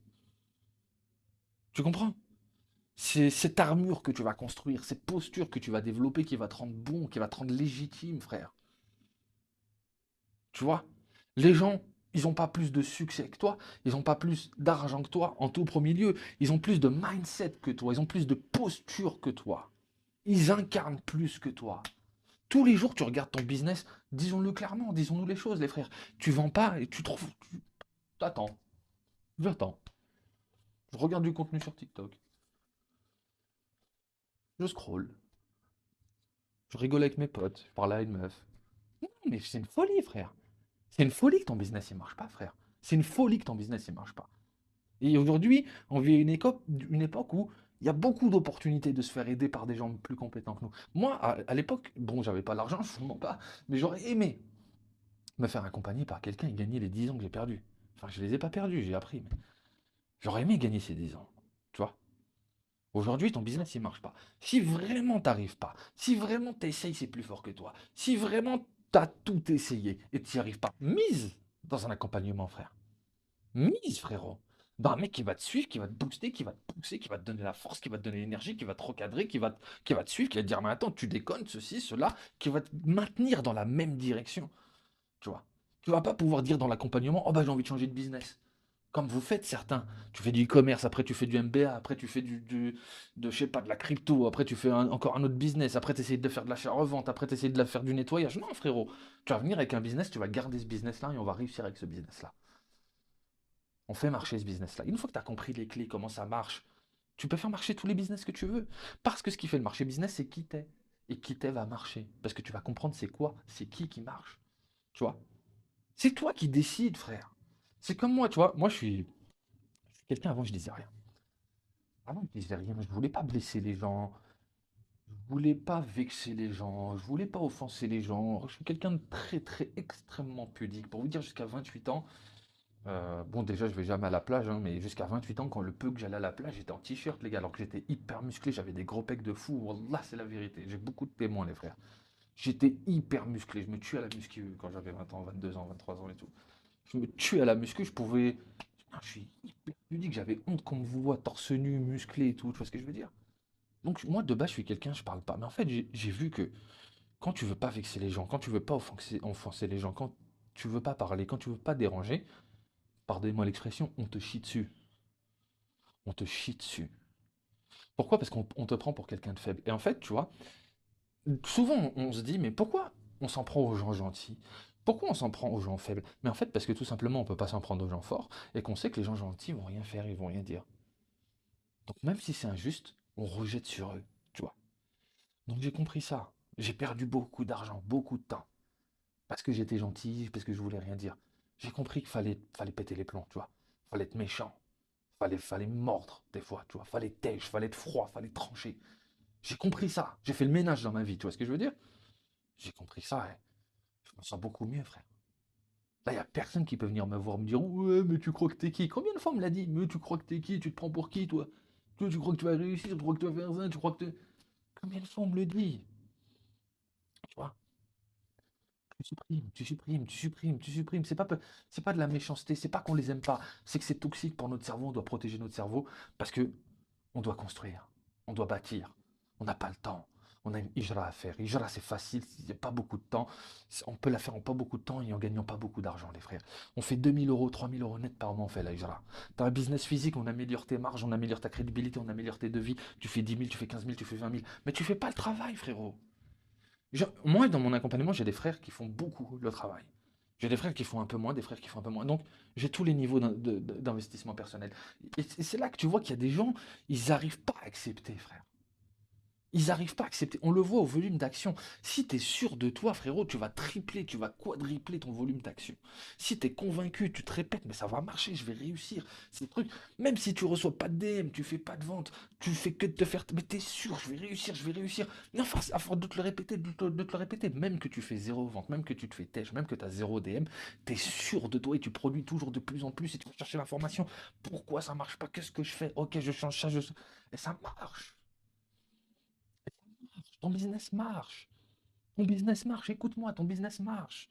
Tu comprends? C'est cette armure que tu vas construire, cette posture que tu vas développer qui va te rendre bon, qui va te rendre légitime, frère. Tu vois? Les gens, Ils n'ont pas plus de succès que toi, ils n'ont pas plus d'argent que toi en tout premier lieu, ils ont plus de mindset que toi, ils ont plus de posture que toi, ils incarnent plus que toi. Tous les jours, tu regardes ton business, disons-le clairement, disons-nous les choses, les frères. Tu vends pas et tu trouves. T'attends, j'attends. Je regarde du contenu sur TikTok, je scroll, je rigole avec mes potes, je parle à une meuf. Non, mais c'est une folie, frère. C'est une folie que ton business il marche pas, frère. C'est une folie que ton business il marche pas. Et aujourd'hui, on vit une époque où il y a beaucoup d'opportunités de se faire aider par des gens plus compétents que nous. Moi, à l'époque, bon, j'avais pas l'argent, je ne mens pas, mais j'aurais aimé me faire accompagner par quelqu'un et gagner les 10 ans que j'ai perdus. Enfin, je les ai pas perdus, j'ai appris, mais j'aurais aimé gagner ces 10 ans. Tu vois? Aujourd'hui, ton business, il marche pas. Si vraiment t'arrives pas, si vraiment t'essayes, c'est plus fort que toi, si vraiment t'as tout essayé et t'y arrives pas, mise dans un accompagnement, frère. Mise, frérot. Dans un mec qui va te suivre, qui va te booster, qui va te pousser, qui va te donner la force, qui va te donner l'énergie, qui va te recadrer, qui va te suivre, qui va te dire, mais attends, tu déconnes, ceci, cela, qui va te maintenir dans la même direction. Tu vois. Tu vas pas pouvoir dire dans l'accompagnement, oh bah j'ai envie de changer de business. Comme vous faites certains. Tu fais du e-commerce, après tu fais du MBA, après tu fais je sais pas, de la crypto, après tu fais encore un autre business, après tu essayes de faire de l'achat-revente, après tu essayes de faire du nettoyage. Non, frérot. Tu vas venir avec un business, tu vas garder ce business-là et on va réussir avec ce business-là. On fait marcher ce business-là. Une fois que tu as compris les clés, comment ça marche, tu peux faire marcher tous les business que tu veux. Parce que ce qui fait le marché business, c'est qui t'es. Et qui t'es va marcher. Parce que tu vas comprendre c'est quoi, c'est qui marche. Tu vois. C'est toi qui décides, frère. C'est comme moi, tu vois. Moi, je suis quelqu'un, avant, je disais rien. Avant, je disais rien. Je voulais pas blesser les gens. Je voulais pas vexer les gens. Je voulais pas offenser les gens. Je suis quelqu'un de très, très, extrêmement pudique. Pour vous dire, jusqu'à 28 ans, bon, déjà, je vais jamais à la plage, hein, mais jusqu'à 28 ans, quand le peu que j'allais à la plage, j'étais en t-shirt, les gars, alors que j'étais hyper musclé, j'avais des gros pecs de fou. Wallah, c'est la vérité. J'ai beaucoup de témoins, les frères. J'étais hyper musclé. Je me tuais à la muscu quand j'avais 20 ans, 22 ans, 23 ans et tout. Je me tuais à la muscu, je pouvais. Putain, je suis hyper pudique, j'avais honte qu'on me voit torse nu, musclé et tout, tu vois ce que je veux dire? Donc, moi, de base, je suis quelqu'un, je parle pas. Mais en fait, j'ai vu que quand tu veux pas vexer les gens, quand tu veux pas offenser les gens, quand tu veux pas parler, quand tu veux pas déranger, pardonnez-moi l'expression, on te chie dessus. On te chie dessus. Pourquoi? Parce qu'on te prend pour quelqu'un de faible. Et en fait, tu vois, souvent on se dit, mais pourquoi on s'en prend aux gens gentils? Pourquoi on s'en prend aux gens faibles? Mais en fait, parce que tout simplement, on peut pas s'en prendre aux gens forts et qu'on sait que les gens gentils vont rien faire, ils vont rien dire. Donc même si c'est injuste, on rejette sur eux, tu vois. Donc j'ai compris ça. J'ai perdu beaucoup d'argent, beaucoup de temps. Parce que j'étais gentil, parce que je voulais rien dire. J'ai compris qu'il fallait péter les plombs, tu vois. Fallait être méchant. Fallait mordre des fois, tu vois. Fallait être têche, fallait être froid, fallait trancher. J'ai compris ça. J'ai fait le ménage dans ma vie, tu vois ce que je veux dire? J'ai compris ça et je me sens beaucoup mieux, frère. Là, il n'y a personne qui peut venir me voir me dire ouais, mais tu crois que t'es qui? Combien de fois on me l'a dit? Mais tu crois que t'es qui? Tu te prends pour qui, toi? Toi, tu crois que tu vas réussir? Tu crois que tu vas faire ça? Tu crois que tu. Combien de fois on me le dit? Tu vois? Tu supprimes, tu supprimes, tu supprimes, tu supprimes. C'est pas de la méchanceté, c'est pas qu'on les aime pas. C'est que c'est toxique pour notre cerveau. On doit protéger notre cerveau parce que on doit construire, on doit bâtir. On n'a pas le temps. On a une hijra à faire. Hijra, c'est facile, il n'y a pas beaucoup de temps. On peut la faire en pas beaucoup de temps et en gagnant pas beaucoup d'argent, les frères. On fait 2 000 euros, 3 000 euros net par mois, on fait la hijra. Dans un business physique, on améliore tes marges, on améliore ta crédibilité, on améliore tes devis. Tu fais 10 000, tu fais 15 000, tu fais 20 000. Mais tu fais pas le travail, frérot. Moi, dans mon accompagnement, j'ai des frères qui font beaucoup le travail. J'ai des frères qui font un peu moins, des frères qui font un peu moins. Donc, j'ai tous les niveaux d'investissement personnel. Et c'est là que tu vois qu'il y a des gens, ils n'arrivent pas à accepter, frère. Ils n'arrivent pas à accepter. On le voit au volume d'action. Si tu es sûr de toi, frérot, tu vas tripler, tu vas quadrupler ton volume d'action. Si tu es convaincu, tu te répètes, mais ça va marcher, je vais réussir. Ces trucs, même si tu reçois pas de DM, tu fais pas de vente, tu fais que de te faire. Mais tu es sûr, je vais réussir, je vais réussir. Mais enfin, à force de te le répéter, de te le répéter, même que tu fais zéro vente, même que tu te fais têche, même que tu as zéro DM, tu es sûr de toi et tu produis toujours de plus en plus et tu vas chercher l'information. Pourquoi ça marche pas? Qu'est-ce que je fais? Ok, je change ça, et ça marche. Ton business marche. Ton business marche. Écoute-moi, ton business marche.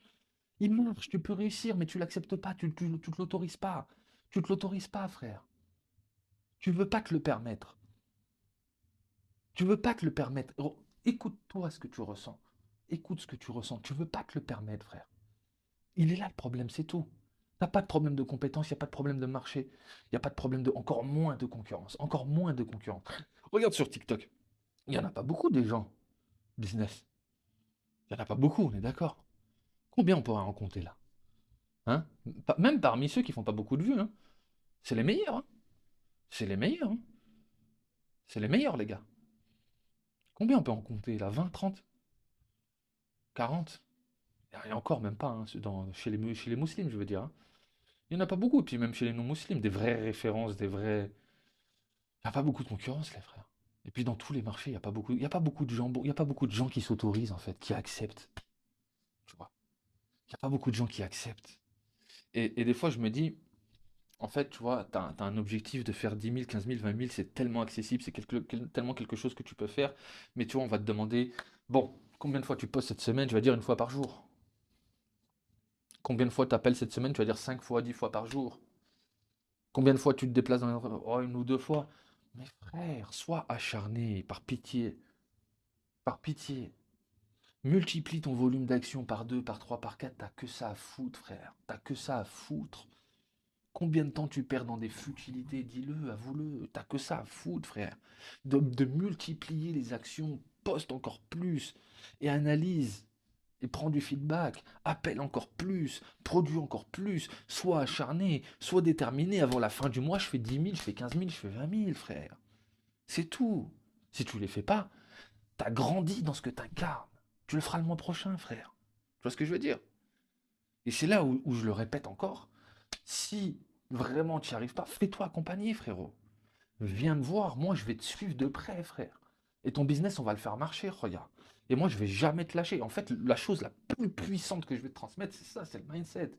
Il marche, tu peux réussir, mais tu l'acceptes pas, tu te l'autorises pas. Tu te l'autorises pas, frère. Tu veux pas te le permettre. Tu veux pas te le permettre. Écoute-toi ce que tu ressens. Écoute ce que tu ressens. Tu veux pas te le permettre, frère. Il est là le problème, c'est tout. T'as pas de problème de compétence, il n'y a pas de problème de marché, il n'y a pas de problème de... Encore moins de concurrence, encore moins de concurrence. Regarde sur TikTok, il n'y en a pas beaucoup des gens business. Il n'y en a pas beaucoup, on est d'accord. Combien on pourrait en compter là? Hein? Même parmi ceux qui font pas beaucoup de vues, hein. C'est les meilleurs, hein. C'est les meilleurs, hein. C'est les meilleurs, les gars. Combien on peut en compter là? 20, 30, 40? Et encore, même pas, hein, chez les musulmans, je veux dire, hein. Il n'y en a pas beaucoup, et puis même chez les non-musulmans, des vraies références, des vrais... Il n'y a pas beaucoup de concurrence, les frères. Et puis dans tous les marchés, il y a pas beaucoup de gens, il y a pas beaucoup de gens qui s'autorisent, en fait, qui acceptent, tu vois. Il n'y a pas beaucoup de gens qui acceptent. Et des fois, je me dis, en fait, tu vois, t'as un objectif de faire 10 000, 15 000, 20 000, c'est tellement accessible, c'est tellement quelque chose que tu peux faire. Mais tu vois, on va te demander, bon, combien de fois tu postes cette semaine? Tu vas dire une fois par jour. Combien de fois tu appelles cette semaine? Tu vas dire 5 fois, 10 fois par jour. Combien de fois tu te déplaces dans oh, une ou deux fois? Mais frère, sois acharné, par pitié, par pitié. Multiplie ton volume d'action par 2, par 3, par 4. T'as que ça à foutre, frère. T'as que ça à foutre. Combien de temps tu perds dans des futilités? Dis-le, avoue-le. T'as que ça à foutre, frère. De multiplier les actions, poste encore plus et analyse et prends du feedback. Appelle encore plus, produis encore plus. Sois acharné, sois déterminé. Avant la fin du mois, je fais 10 000, je fais 15 000, je fais 20 000, frère. C'est tout. Si tu les fais pas, t'as grandi dans ce que t'incarnes. Tu le feras le mois prochain, frère. Tu vois ce que je veux dire? Et c'est là où je le répète encore. Si vraiment tu n'y arrives pas, fais-toi accompagner, frérot. Viens me voir, moi je vais te suivre de près, frère. Et ton business, on va le faire marcher, regarde. Et moi, je vais jamais te lâcher. En fait, la chose la plus puissante que je vais te transmettre, c'est ça, c'est le mindset.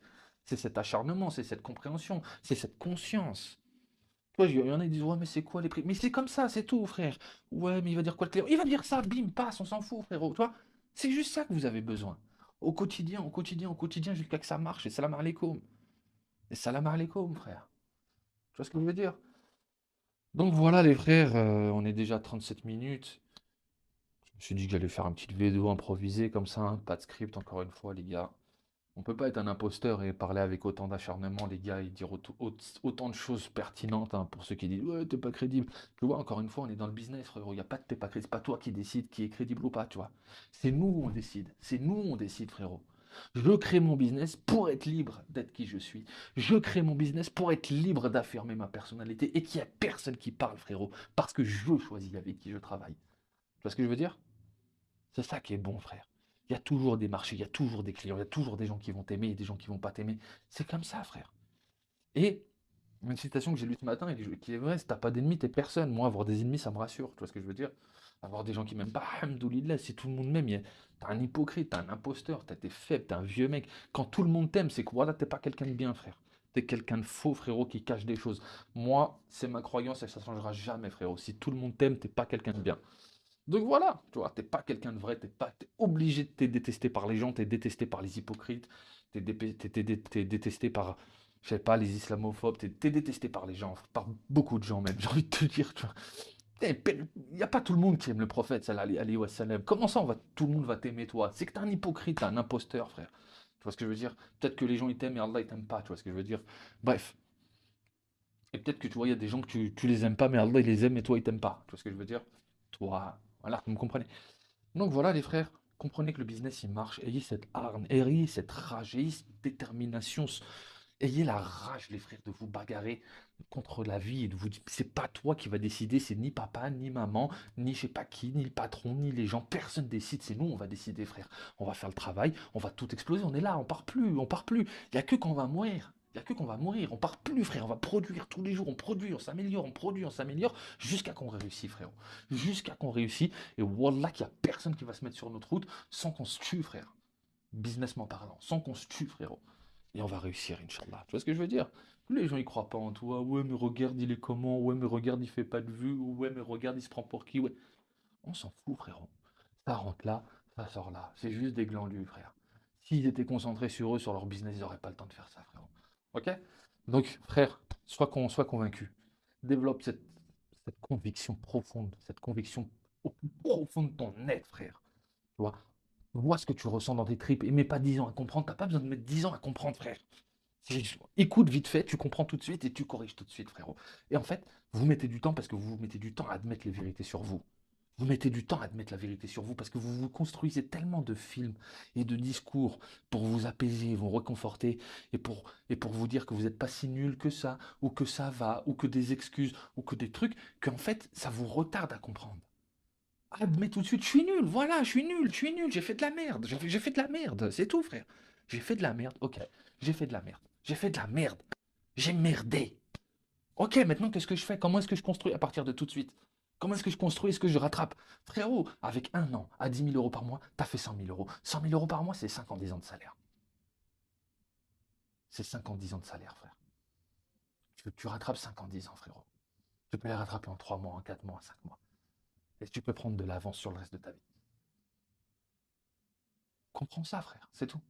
C'est cet acharnement, c'est cette compréhension, c'est cette conscience. Toi, il y en a qui disent, ouais, mais c'est quoi les prix? Mais c'est comme ça, c'est tout, frère. Ouais, mais il va dire quoi le client? Il va dire ça, bim, passe, on s'en fout, frérot. Tu vois, c'est juste ça que vous avez besoin. Au quotidien, au quotidien, au quotidien, jusqu'à que ça marche. Et salam alaikum. Et salam alaikum, frère. Tu vois ce que je veux dire? Donc voilà, les frères, on est déjà à 37 minutes. Je me suis dit que j'allais faire une petite vidéo improvisée comme ça, hein, pas de script, encore une fois, les gars. On peut pas être un imposteur et parler avec autant d'acharnement, les gars, et dire autant de choses pertinentes, hein, pour ceux qui disent ouais, t'es pas crédible. Tu vois, encore une fois, on est dans le business, frérot. Il y a pas de t'es pas crédible. C'est pas toi qui décide qui est crédible ou pas, tu vois. C'est nous on décide. C'est nous on décide, frérot. Je crée mon business pour être libre d'être qui je suis. Je crée mon business pour être libre d'affirmer ma personnalité et qu'il n'y a personne qui parle, frérot, parce que je choisis avec qui je travaille. Tu vois ce que je veux dire? C'est ça qui est bon, frère. Il y a toujours des marchés, il y a toujours des clients, il y a toujours des gens qui vont t'aimer et des gens qui vont pas t'aimer. C'est comme ça, frère. Et une citation que j'ai lue ce matin et qui est vraie, si t'as pas d'ennemis, t'es personne. Moi, avoir des ennemis, ça me rassure. Tu vois ce que je veux dire? Avoir des gens qui m'aiment pas, alhamdoulilah, si tout le monde m'aime, t'es un hypocrite, t'es un imposteur, t'es faible, t'es un vieux mec. Quand tout le monde t'aime, c'est que voilà, t'es pas quelqu'un de bien, frère. T'es quelqu'un de faux, frérot, qui cache des choses. Moi, c'est ma croyance et ça changera jamais, frérot. Si tout le monde t'aime, t'es pas quelqu'un de bien. Donc voilà, tu vois, t'es pas quelqu'un de vrai, t'es obligé de t'être détesté par les gens, t'es détesté par les hypocrites, t'es détesté par, je sais pas, les islamophobes, t'es détesté par les gens, par beaucoup de gens même, j'ai envie de te dire, tu vois. Il n'y a pas tout le monde qui aime le prophète, sallallahu alayhi wa sallam. Comment ça, tout le monde va t'aimer, toi? C'est que t'es un hypocrite, t'es un imposteur, frère. Tu vois ce que je veux dire? Peut-être que les gens ils t'aiment et Allah il t'aime pas, tu vois ce que je veux dire? Bref. Et peut-être que tu vois, il y a des gens que tu les aimes pas, mais Allah il les aime et toi il t'aime pas. Tu vois ce que je veux dire? Toi, voilà, vous me comprenez. Donc voilà les frères, comprenez que le business il marche, ayez cette hargne, ayez cette rage, ayez cette détermination, ayez la rage les frères de vous bagarrer contre la vie et de vous dire c'est pas toi qui va décider, c'est ni papa, ni maman, ni je sais pas qui, ni le patron, ni les gens, personne décide, c'est nous on va décider frère. On va faire le travail, on va tout exploser, on est là, on part plus, on part plus. Il y a que quand on va mourir. Il n'y a que qu'on va mourir, on part plus frère, on va produire tous les jours, on produit, on produit, on s'améliore, jusqu'à qu'on réussisse frère. Jusqu'à qu'on réussisse, et wallah qu'il n'y a personne qui va se mettre sur notre route sans qu'on se tue frère. Businessment parlant, sans qu'on se tue frérot. Et on va réussir, Inch'Allah. Tu vois ce que je veux dire? Les gens ils croient pas en toi. Ouais, mais regarde, il est comment? Ouais, mais regarde, il fait pas de vue. Ouais, mais regarde, il se prend pour qui? Ouais. On s'en fout, frérot. Ça rentre là, ça sort là. C'est juste des glandus, frère. S'ils étaient concentrés sur eux, sur leur business, ils n'auraient pas le temps de faire ça, frérot. Ok? Donc, frère, sois convaincu. Développe cette conviction profonde, cette conviction au plus profond de ton être, frère. Tu vois? Vois ce que tu ressens dans tes tripes et mets pas 10 ans à comprendre. T'as pas besoin de mettre 10 ans à comprendre, frère. Écoute vite fait, tu comprends tout de suite et tu corriges tout de suite, frérot. Et en fait, vous mettez du temps parce que vous mettez du temps à admettre les vérités sur vous. Vous mettez du temps à admettre la vérité sur vous parce que vous vous construisez tellement de films et de discours pour vous apaiser, vous réconforter et pour vous dire que vous n'êtes pas si nul que ça, ou que ça va, ou que des excuses, ou que des trucs, qu'en fait, ça vous retarde à comprendre. Admets tout de suite, je suis nul, voilà, je suis nul, j'ai fait de la merde, j'ai fait de la merde, c'est tout, frère. J'ai fait de la merde, ok, j'ai fait de la merde, j'ai fait de la merde, j'ai merdé. Ok, maintenant qu'est-ce que je fais? Comment est-ce que je construis à partir de tout de suite? Comment est-ce que je construis? Est-ce que je rattrape? Frérot, avec un an à 10 000 € par mois, t'as fait 100 000 euros. 100 000 € par mois, c'est 5 ans, 10 ans de salaire. C'est 5 ans, 10 ans de salaire, frère. Tu rattrapes 5 ans, 10 ans, frérot. Tu peux les rattraper en 3 mois, en 4 mois, en 5 mois. Et tu peux prendre de l'avance sur le reste de ta vie. Comprends ça, frère, c'est tout.